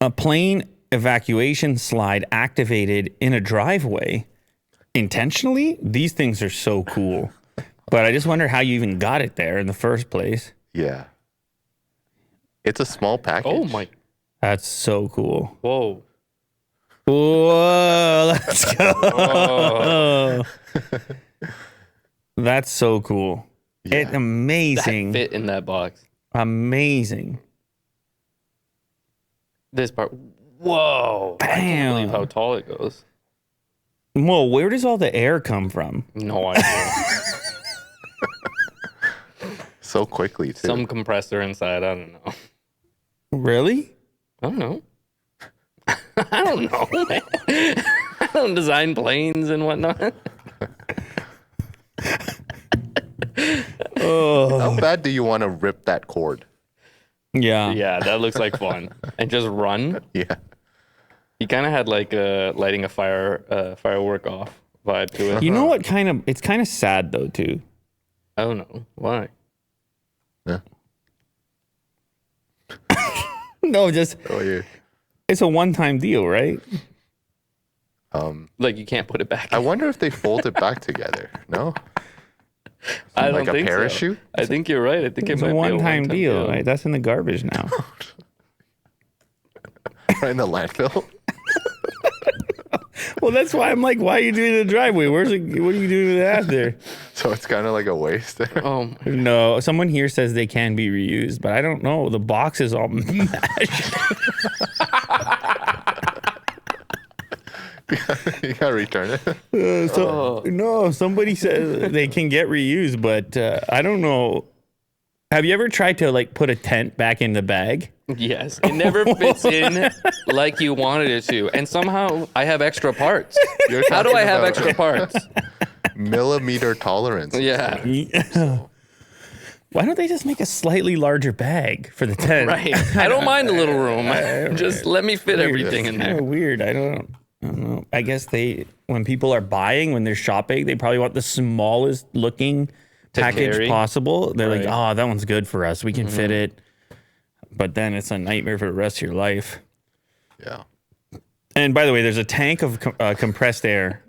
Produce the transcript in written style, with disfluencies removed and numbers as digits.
A plane evacuation slide activated in a driveway intentionally? These things are so cool. But I just wonder how you even got it there in the first place. Yeah. It's a small package. Oh my. That's so cool. Whoa. Whoa, let's go. Oh, That's so cool. Yeah. It's amazing. that fit in that box. Amazing. This part. Whoa. I can't believe Bam. how tall it goes. Whoa, where does all the air come from? No idea. So quickly, too. Some compressor inside. I don't know. Really? I don't know. I don't know, man. I don't design planes and whatnot. How bad do you want to rip that cord? Yeah. Yeah, that looks like fun. And just run. Yeah. He kind of had like lighting a firework off vibe to it. You know what it's kind of sad though too. I don't know. Why? Yeah. No, just Oh, yeah. it's a one-time deal, right? Like you can't put it back. I wonder if they fold it back together. No? I don't Like a think so. parachute? I think you're right. I think It's it might a be one-time deal, right? That's in the garbage now. Right in the landfill? Well, that's why I'm like, why are you doing the driveway? What are you doing with that there? So it's kind of like a waste there. Oh, my. No, someone here says they can be reused, but I don't know. The box is all mashed. You gotta return it. No, somebody says they can get reused, but I don't know. Have you ever tried to like put a tent back in the bag? Yes, it never fits in like you wanted it to, and somehow I have extra parts. You're How do talking I have about extra parts? millimeter tolerance? Yeah, Why don't they just make a slightly larger bag for the tent? right. I don't mind a little room. Just let me fit everything in Kind there. of weird. I don't know. I guess when people are buying, when they're shopping, they probably want the smallest looking package carry. possible. They're like, Right. oh, that one's good for us. We can fit it. But then it's a nightmare for the rest of your life. Yeah. And by the way, there's a tank of compressed air